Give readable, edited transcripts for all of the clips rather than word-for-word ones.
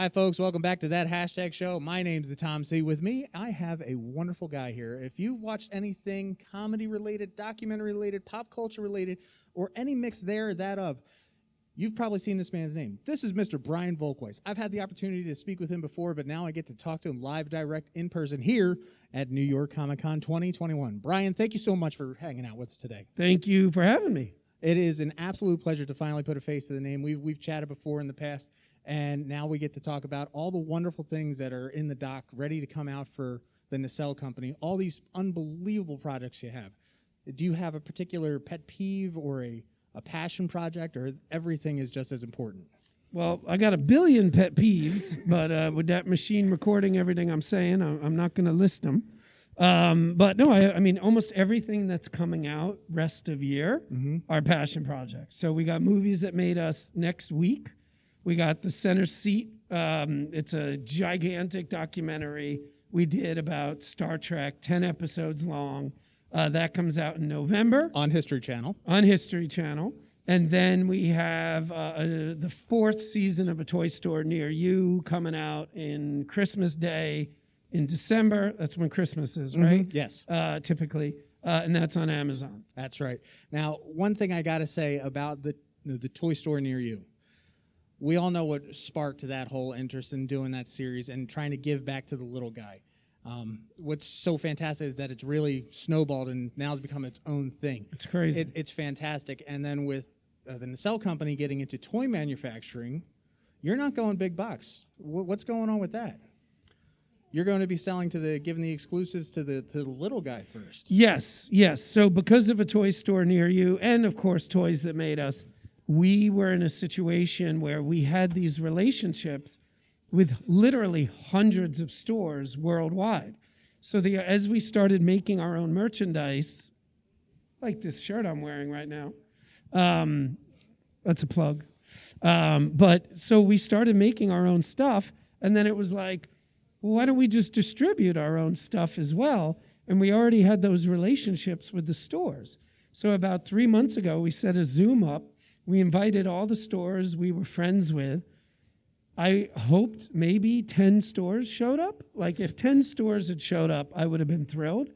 Hi, folks. Welcome back to That Hashtag Show. My name's the Tom C. With me, I have a wonderful guy here. If you've watched anything comedy-related, documentary-related, pop culture-related, or any mix there or that of, you've probably seen this man's name. This is Mr. Brian Volk Weiss. I've had the opportunity to speak with him before, but now I get to talk to him live, direct, in person here at New York Comic Con 2021. Brian, thank you so much for hanging out with us today. Thank you for having me. It is an absolute pleasure to finally put a face to the name. We've chatted before in the past, and now we get to talk about all the wonderful things that are in the dock, ready to come out for the Nacelle Company, all these unbelievable projects you have. Do you have a particular pet peeve or a passion project, or everything is just as important? Well, I got a billion pet peeves, but with that machine recording everything I'm saying, I'm not going to list them. But no, I mean, almost everything that's coming out rest of year are passion projects. So we got movies that made us next week. We got The Center Seat. It's a gigantic documentary we did about Star Trek, 10 episodes long. That comes out in November. On History Channel. On History Channel. And then we have the 4th season of A Toy Store Near You coming out in Christmas Day in December. That's when Christmas is, right? Yes. Typically. And that's on Amazon. That's right. Now, one thing I got to say about the Toy Store Near You. We all know what sparked that whole interest in doing that series and trying to give back to the little guy. What's so fantastic is that it's really snowballed and now has become its own thing. It's crazy. It's fantastic. And then with the Nacelle Company getting into toy manufacturing, you're not going big bucks. What's going on with that? You're going to be selling giving the exclusives to the little guy first. Yes. So because of A Toy Store Near You, and of course Toys That Made Us, we were in a situation where we had these relationships with literally hundreds of stores worldwide. So as we started making our own merchandise, like this shirt I'm wearing right now, that's a plug. But so we started making our own stuff, and then it was like, well, why don't we just distribute our own stuff as well? And we already had those relationships with the stores. So about 3 months ago, we set a Zoom up. We invited all the stores we were friends with. I hoped maybe 10 stores showed up. Like if 10 stores had showed up, I would have been thrilled.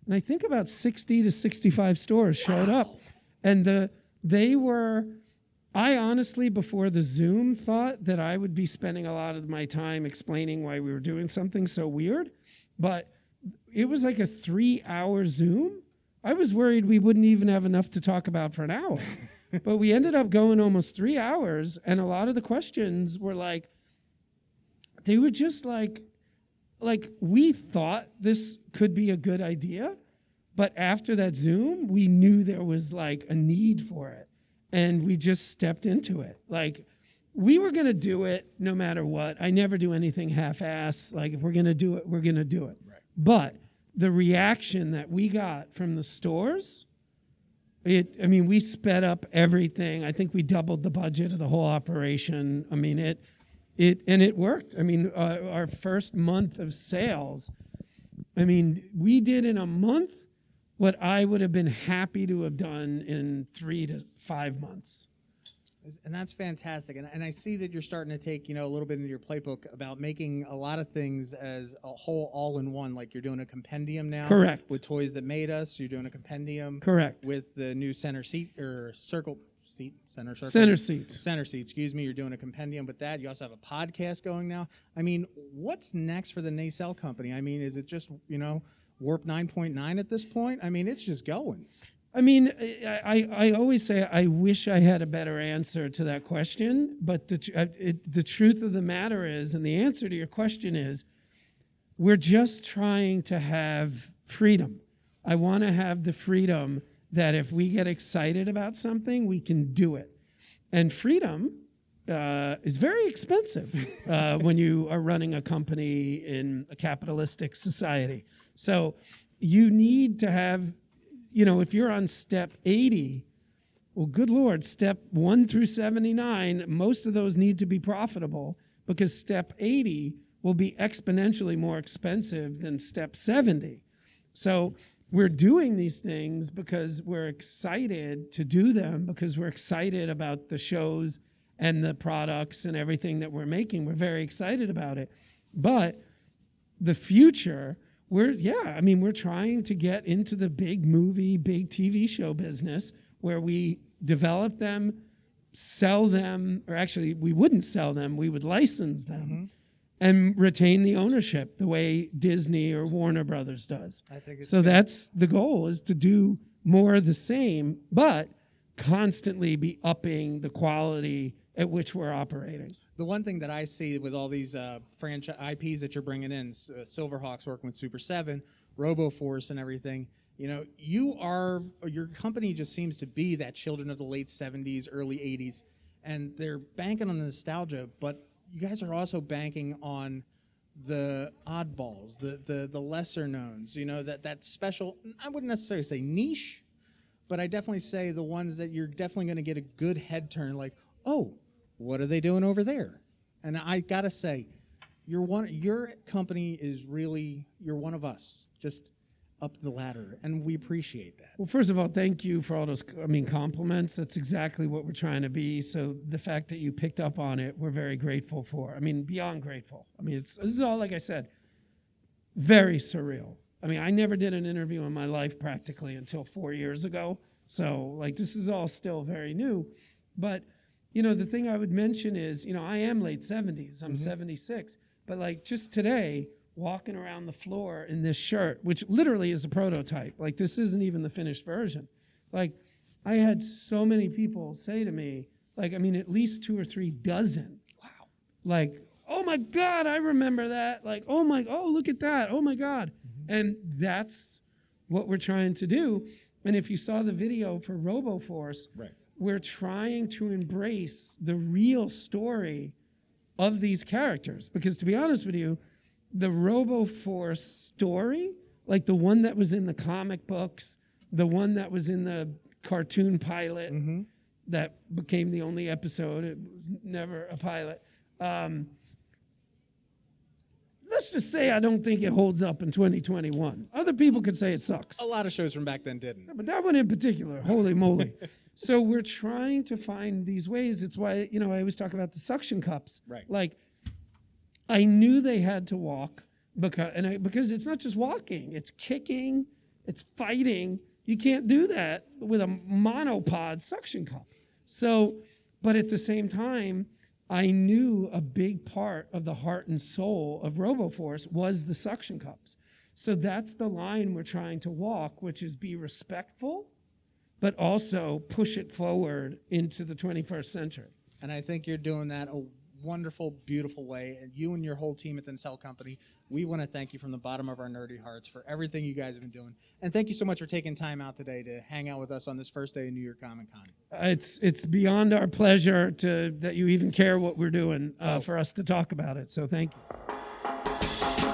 And I think about 60 to 65 stores showed up. And I honestly, before the Zoom, thought that I would be spending a lot of my time explaining why we were doing something so weird. But it was like a 3-hour Zoom. I was worried we wouldn't even have enough to talk about for an hour. But we ended up going almost 3 hours, and a lot of the questions were like, they were just like we thought this could be a good idea, but after that Zoom, we knew there was like a need for it, and we just stepped into it. Like, we were going to do it no matter what. I never do anything half-ass. Like, if we're going to do it, we're going to do it. Right. But the reaction that we got from the stores, we sped up everything. I think we doubled the budget of the whole operation. I mean, it worked. I mean, our first month of sales, we did in a month what I would have been happy to have done in 3 to 5 months. And that's fantastic. And I see that you're starting to take, a little bit into your playbook about making a lot of things as a whole all-in-one, like you're doing a compendium now. Correct. With Toys That Made Us. You're doing a compendium. Correct. With the new center seat, or circle seat, center circle. Center seat. Center seat, excuse me. You're doing a compendium with that. You also have a podcast going now. What's next for the Nacelle Company? Is it just, Warp 9.9 at this point? It's just going. I always say I wish I had a better answer to that question, but the truth of the matter is, and the answer to your question is, we're just trying to have freedom. I want to have the freedom that if we get excited about something, we can do it. And freedom is very expensive when you are running a company in a capitalistic society. So you need to have, if you're on step 80, well, good Lord, step 1 through 79, most of those need to be profitable because step 80 will be exponentially more expensive than step 70. So we're doing these things because we're excited to do them, because we're excited about the shows and the products and everything that we're making. We're very excited about it. But the future, we're trying to get into the big movie, big TV show business where we develop them, sell them, or actually we wouldn't sell them, we would license them and retain the ownership the way Disney or Warner Brothers does. I think it's so that's the goal, is to do more of the same, but constantly be upping the quality at which we're operating. The one thing that I see with all these franchise IPs that you're bringing in, Silverhawks working with Super 7, ROBO-FORCE and everything, you know, your company just seems to be that children of the late 70s, early 80s, and they're banking on the nostalgia, but you guys are also banking on the oddballs, the lesser knowns, you know, that special, I wouldn't necessarily say niche, but I definitely say the ones that you're definitely going to get a good head turn, like, oh, what are they doing over there? And I gotta say, your company is really, you're one of us, just up the ladder, and we appreciate that. Well, first of all, thank you for all those, compliments. That's exactly what we're trying to be. So the fact that you picked up on it, we're very grateful for. Beyond grateful. This is all, like I said, very surreal. I never did an interview in my life practically until 4 years ago. So, this is all still very new. But, the thing I would mention is, I am late 70s. I'm 76. But, just today, walking around the floor in this shirt, which literally is a prototype. This isn't even the finished version. I had so many people say to me, at least 2 or 3 dozen. Wow. Oh my God, I remember that. Oh, look at that. Oh my God. And that's what we're trying to do. And if you saw the video for ROBO-FORCE, right, we're trying to embrace the real story of these characters. Because to be honest with you, the ROBO-FORCE story, the one that was in the comic books, the one that was in the cartoon pilot that became the only episode, it was never a pilot. Let's just say I don't think it holds up in 2021. Other people could say it sucks. A lot of shows from back then didn't. But that one in particular, holy moly. So we're trying to find these ways. It's why, I always talk about the suction cups. Right. I knew they had to walk because it's not just walking, it's kicking, it's fighting. You can't do that with a monopod suction cup. So, but at the same time, I knew a big part of the heart and soul of ROBO-FORCE was the suction cups. So that's the line we're trying to walk, which is be respectful, but also push it forward into the 21st century. And I think you're doing that a wonderful, beautiful way. And you and your whole team at the Nacelle Company, we want to thank you from the bottom of our nerdy hearts for everything you guys have been doing. And thank you so much for taking time out today to hang out with us on this first day of New York Comic Con. It's beyond our pleasure that you even care what we're doing for us to talk about it. So thank you.